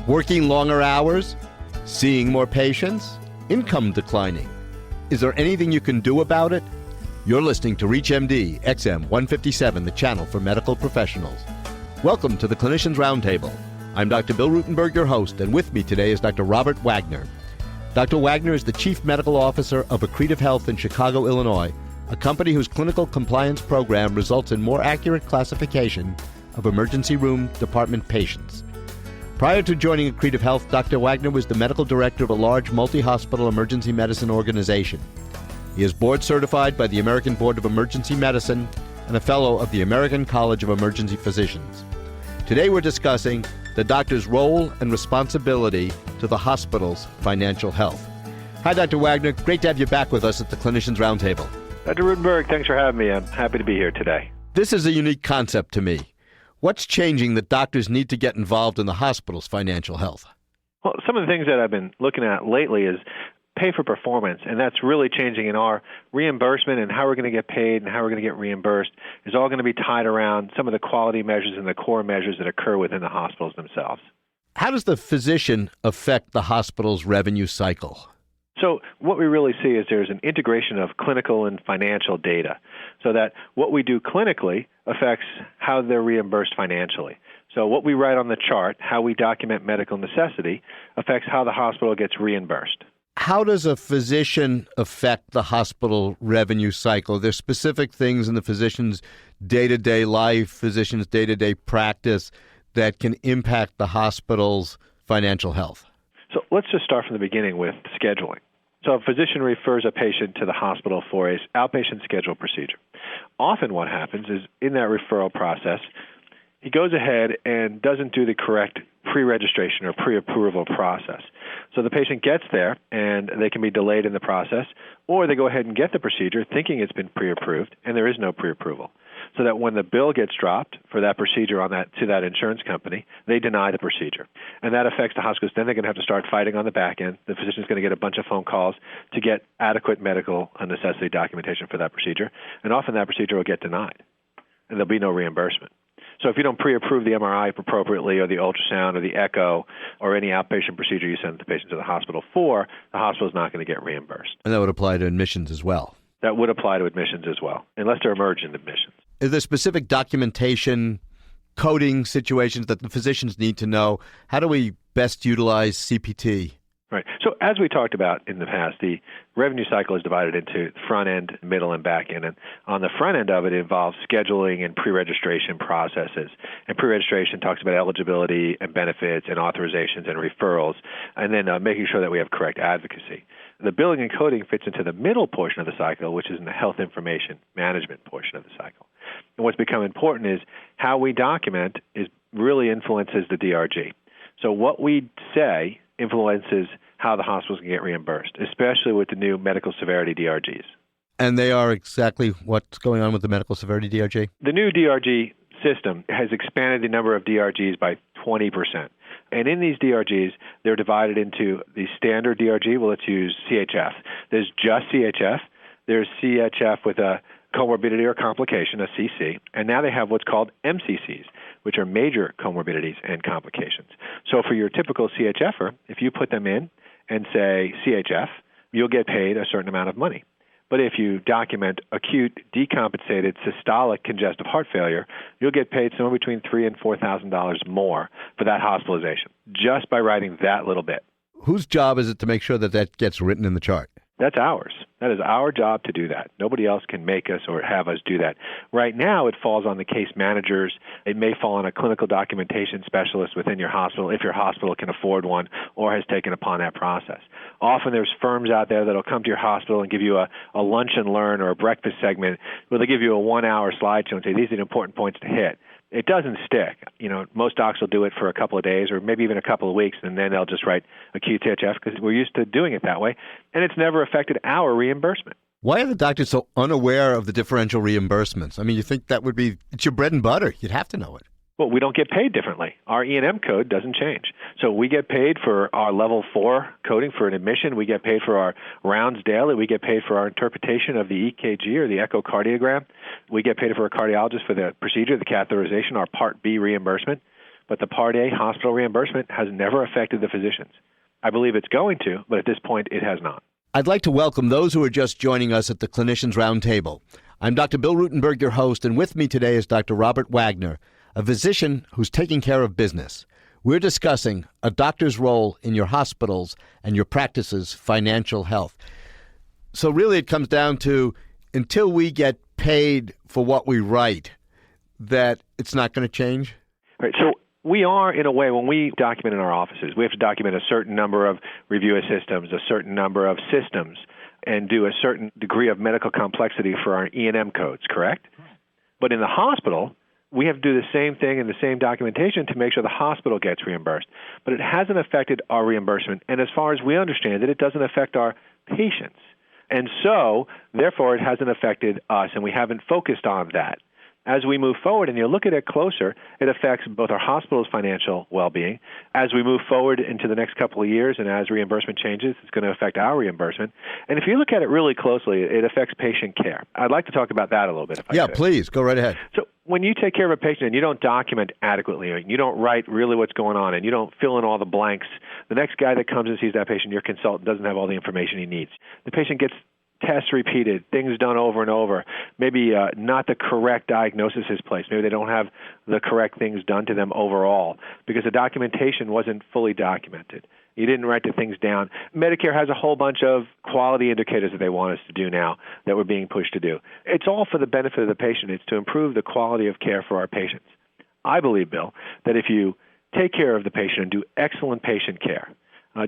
Working longer hours? Seeing more patients? Income declining? Is there anything you can do about it? You're listening to ReachMD XM 157, the channel for medical professionals. Welcome to the Clinicians Roundtable. I'm Dr. Bill Rutenberg, your host, and with me today is Dr. Robert Wagner. Dr. Wagner is the Chief Medical Officer of Accretive Health in Chicago, Illinois, a company whose clinical compliance program results in more accurate classification of emergency room department patients. Prior to joining Accretive Health, Dr. Wagner was the medical director of a large multi-hospital emergency medicine organization. He is board certified by the American Board of Emergency Medicine and a fellow of the American College of Emergency Physicians. Today we're discussing the doctor's role and responsibility to the hospital's financial health. Hi, Dr. Wagner. Great to have you back with us at the Clinicians Roundtable. Dr. Rutenberg, thanks for having me. I'm happy to be here today. This is a unique concept to me. What's changing that doctors need to get involved in the hospital's financial health? Well, some of the things that I've been looking at lately is pay for performance, and that's really changing in our reimbursement and how we're going to get paid and how we're going to get reimbursed is all going to be tied around some of the quality measures and the core measures that occur within the hospitals themselves. How does the physician affect the hospital's revenue cycle? So what we really see is there's an integration of clinical and financial data so that what we do clinically affects how they're reimbursed financially. So what we write on the chart, how we document medical necessity, affects how the hospital gets reimbursed. How does a physician affect the hospital revenue cycle? There's specific things in the physician's day-to-day life, physician's day-to-day practice that can impact the hospital's financial health. So let's just start from the beginning with scheduling. So a physician refers a patient to the hospital for an outpatient scheduled procedure. Often what happens is in that referral process, he goes ahead and doesn't do the correct pre-registration or pre-approval process. So the patient gets there and they can be delayed in the process, or they go ahead and get the procedure thinking it's been pre-approved and there is no pre-approval. So that when the bill gets dropped for that procedure to that insurance company, they deny the procedure. And that affects the hospitals. Then they're going to have to start fighting on the back end. The physician's going to get a bunch of phone calls to get adequate medical necessity documentation for that procedure. And often that procedure will get denied, and there'll be no reimbursement. So if you don't pre-approve the MRI appropriately or the ultrasound or the echo or any outpatient procedure you send the patient to the hospital for, the hospital is not going to get reimbursed. And that would apply to admissions as well. That would apply to admissions as well, unless they're emergent admissions. Is there specific documentation, coding situations that the physicians need to know? How do we best utilize CPT? Right. So as we talked about in the past, the revenue cycle is divided into front end, middle, and back end. And on the front end of it involves scheduling and pre-registration processes. And pre-registration talks about eligibility and benefits and authorizations and referrals, and then making sure that we have correct advocacy. The billing and coding fits into the middle portion of the cycle, which is in the health information management portion of the cycle. And what's become important is how we document really influences the DRG. So what we say influences how the hospitals can get reimbursed, especially with the new medical severity DRGs. And they are exactly what's going on with the medical severity DRG? The new DRG system has expanded the number of DRGs by 20%. And in these DRGs, they're divided into the standard DRG. Well, let's use CHF. There's just CHF. There's CHF with a comorbidity or complication, a CC. And now they have what's called MCCs, which are major comorbidities and complications. So for your typical CHFer, if you put them in and say CHF, you'll get paid a certain amount of money. But if you document acute decompensated systolic congestive heart failure, you'll get paid somewhere between $3,000 and $4,000 more for that hospitalization, just by writing that little bit. Whose job is it to make sure that that gets written in the chart? That's ours. That is our job to do that. Nobody else can make us or have us do that. Right now, it falls on the case managers. It may fall on a clinical documentation specialist within your hospital if your hospital can afford one or has taken upon that process. Often there's firms out there that will come to your hospital and give you a lunch and learn or a breakfast segment where they give you a 1-hour slideshow and say, these are the important points to hit. It doesn't stick. Most docs will do it for a couple of days or maybe even a couple of weeks, and then they'll just write acute CHF because we're used to doing it that way, and it's never affected our reimbursement. Why are the doctors so unaware of the differential reimbursements? I mean, you think it's your bread and butter. You'd have to know it. Well, we don't get paid differently. Our E&M code doesn't change. So we get paid for our level 4 coding for an admission. We get paid for our rounds daily. We get paid for our interpretation of the EKG or the echocardiogram. We get paid for a cardiologist for the procedure, the catheterization, our Part B reimbursement. but the Part A hospital reimbursement has never affected the physicians. I believe it's going to, but at this point, it has not. I'd like to welcome those who are just joining us at the Clinicians Roundtable. I'm Dr. Bill Rutenberg, your host, and with me today is Dr. Robert Wagner, a physician who's taking care of business. We're discussing a doctor's role in your hospitals and your practice's financial health. So really it comes down to, until we get paid for what we write, that it's not going to change? Right. So we are, in a way, when we document in our offices, we have to document a certain number of review systems, a certain number of systems, and do a certain degree of medical complexity for our E&M codes, correct? But in the hospital, we have to do the same thing and the same documentation to make sure the hospital gets reimbursed. But it hasn't affected our reimbursement, and as far as we understand it, it doesn't affect our patients. And so, therefore, it hasn't affected us, and we haven't focused on that. As we move forward and you look at it closer, it affects both our hospital's financial well-being. As we move forward into the next couple of years and as reimbursement changes, it's going to affect our reimbursement. And if you look at it really closely, it affects patient care. I'd like to talk about that a little bit, if I could. Yeah, please, go right ahead. So when you take care of a patient and you don't document adequately, and you don't write really what's going on, and you don't fill in all the blanks, the next guy that comes and sees that patient, your consultant, doesn't have all the information he needs. The patient gets tests repeated, things done over and over, maybe not the correct diagnosis is placed. Maybe they don't have the correct things done to them overall because the documentation wasn't fully documented. You didn't write the things down. Medicare has a whole bunch of quality indicators that they want us to do now that we're being pushed to do. It's all for the benefit of the patient. It's to improve the quality of care for our patients. I believe, Bill, that if you take care of the patient and do excellent patient care,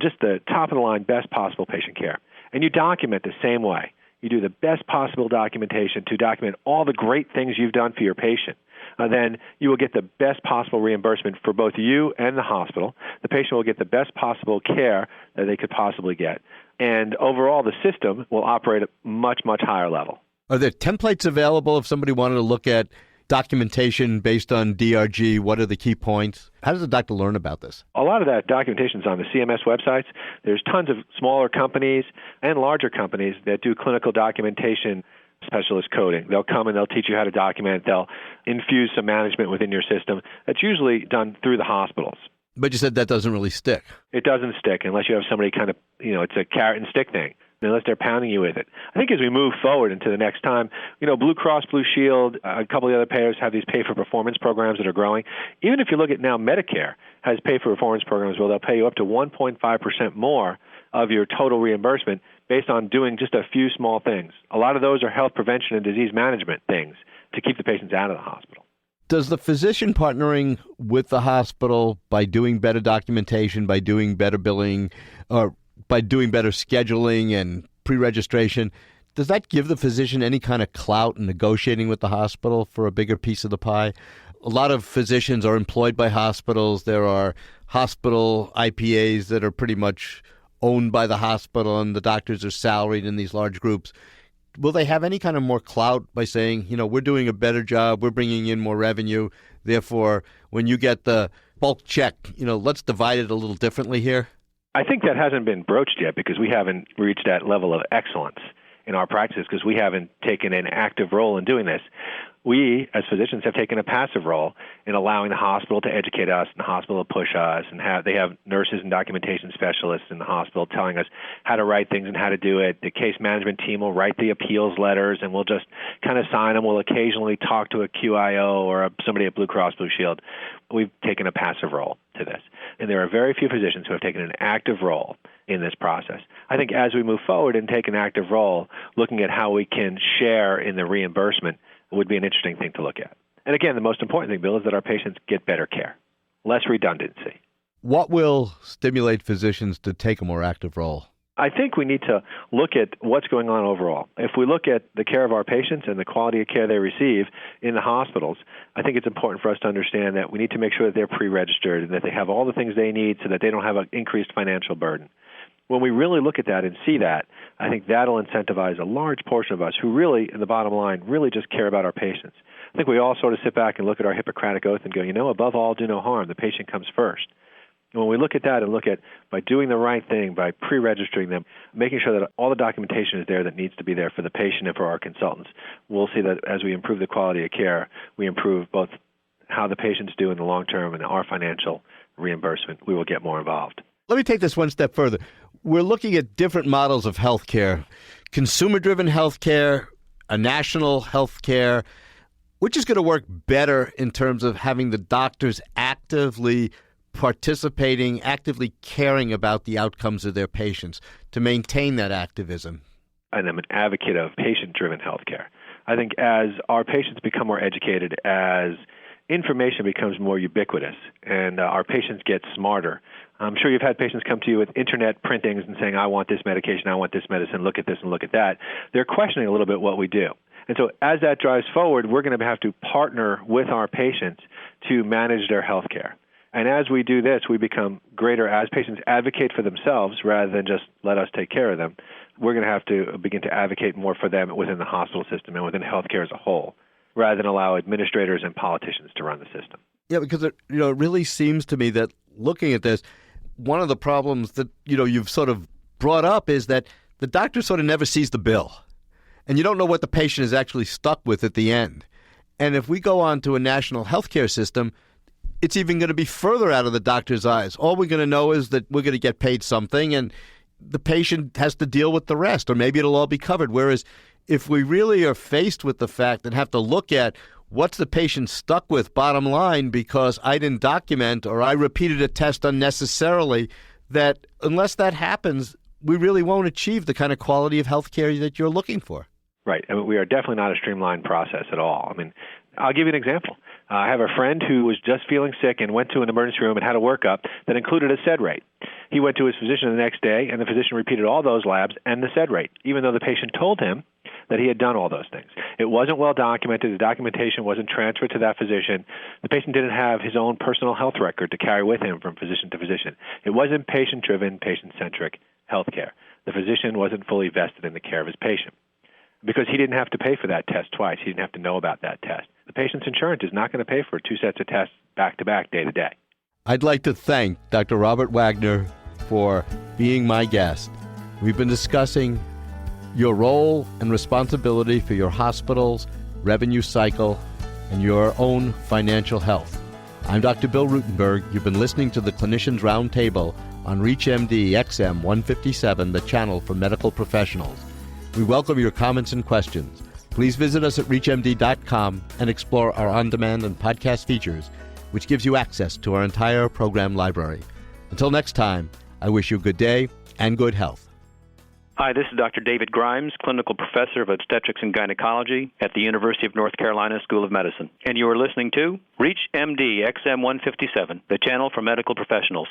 just the top-of-the-line, best possible patient care, and you document the same way. You do the best possible documentation to document all the great things you've done for your patient. Then you will get the best possible reimbursement for both you and the hospital. The patient will get the best possible care that they could possibly get. And overall, the system will operate at a much, much higher level. Are there templates available if somebody wanted to look at documentation based on DRG? What are the key points? How does the doctor learn about this? A lot of that documentation is on the CMS websites. There's tons of smaller companies and larger companies that do clinical documentation specialist coding. They'll come and they'll teach you how to document. They'll infuse some management within your system. That's usually done through the hospitals. But you said that doesn't really stick. It doesn't stick unless you have somebody kind of, it's a carrot and stick thing. Unless they're pounding you with it. I think as we move forward into the next time, Blue Cross, Blue Shield, a couple of the other payers have these pay-for-performance programs that are growing. Even if you look at now, Medicare has pay-for-performance programs where they'll pay you up to 1.5% more of your total reimbursement based on doing just a few small things. A lot of those are health prevention and disease management things to keep the patients out of the hospital. Does the physician partnering with the hospital by doing better documentation, by doing better billing, or by doing better scheduling and pre-registration, does that give the physician any kind of clout in negotiating with the hospital for a bigger piece of the pie? A lot of physicians are employed by hospitals. There are hospital IPAs that are pretty much owned by the hospital, and the doctors are salaried in these large groups. Will they have any kind of more clout by saying, we're doing a better job, we're bringing in more revenue, therefore, when you get the bulk check, let's divide it a little differently here? I think that hasn't been broached yet because we haven't reached that level of excellence in our practices because we haven't taken an active role in doing this. We, as physicians, have taken a passive role in allowing the hospital to educate us and the hospital to push us, and they have nurses and documentation specialists in the hospital telling us how to write things and how to do it. The case management team will write the appeals letters, and we'll just kind of sign them. We'll occasionally talk to a QIO or somebody at Blue Cross Blue Shield. We've taken a passive role to this, and there are very few physicians who have taken an active role in this process. I think as we move forward and take an active role, looking at how we can share in the reimbursement would be an interesting thing to look at. And again, the most important thing, Bill, is that our patients get better care, less redundancy. What will stimulate physicians to take a more active role? I think we need to look at what's going on overall. If we look at the care of our patients and the quality of care they receive in the hospitals, I think it's important for us to understand that we need to make sure that they're pre-registered and that they have all the things they need so that they don't have an increased financial burden. When we really look at that and see that, I think that'll incentivize a large portion of us who really, in the bottom line, really just care about our patients. I think we all sort of sit back and look at our Hippocratic Oath and go, above all, do no harm. The patient comes first. And when we look at that and look at by doing the right thing, by pre-registering them, making sure that all the documentation is there that needs to be there for the patient and for our consultants, we'll see that as we improve the quality of care, we improve both how the patients do in the long term and our financial reimbursement, we will get more involved. Let me take this one step further. We're looking at different models of healthcare, consumer-driven healthcare, a national healthcare. Which is going to work better in terms of having the doctors actively participating, actively caring about the outcomes of their patients to maintain that activism? And I'm an advocate of patient-driven healthcare. I think as our patients become more educated, as information becomes more ubiquitous, and our patients get smarter, I'm sure you've had patients come to you with internet printings and saying, I want this medication, I want this medicine, look at this and look at that. They're questioning a little bit what we do. And so as that drives forward, we're going to have to partner with our patients to manage their health care. And as we do this, we become greater as patients advocate for themselves rather than just let us take care of them. We're going to have to begin to advocate more for them within the hospital system and within healthcare as a whole, rather than allow administrators and politicians to run the system. Yeah, because it really seems to me that looking at this, one of the problems that you've sort of brought up is that the doctor sort of never sees the bill. And you don't know what the patient is actually stuck with at the end. And if we go on to a national healthcare system, it's even going to be further out of the doctor's eyes. All we're going to know is that we're going to get paid something and the patient has to deal with the rest, or maybe it'll all be covered. Whereas if we really are faced with the fact and have to look at what's the patient stuck with bottom line because I didn't document or I repeated a test unnecessarily, that unless that happens, we really won't achieve the kind of quality of healthcare that you're looking for. Right. I mean, we are definitely not a streamlined process at all. I mean, I'll give you an example. I have a friend who was just feeling sick and went to an emergency room and had a workup that included a SED rate. He went to his physician the next day, and the physician repeated all those labs and the SED rate, even though the patient told him that he had done all those things. It wasn't well documented. The documentation wasn't transferred to that physician. The patient didn't have his own personal health record to carry with him from physician to physician. It wasn't patient-driven, patient-centric healthcare. The physician wasn't fully vested in the care of his patient, because he didn't have to pay for that test twice. He didn't have to know about that test. The patient's insurance is not going to pay for two sets of tests back-to-back, day-to-day. I'd like to thank Dr. Robert Wagner for being my guest. We've been discussing your role and responsibility for your hospital's revenue cycle and your own financial health. I'm Dr. Bill Rutenberg. You've been listening to the Clinicians Roundtable on ReachMD XM 157, the channel for medical professionals. We welcome your comments and questions. Please visit us at reachmd.com and explore our on-demand and podcast features, which gives you access to our entire program library. Until next time, I wish you a good day and good health. Hi, this is Dr. David Grimes, Clinical Professor of Obstetrics and Gynecology at the University of North Carolina School of Medicine. And you are listening to ReachMD XM 157, the channel for medical professionals.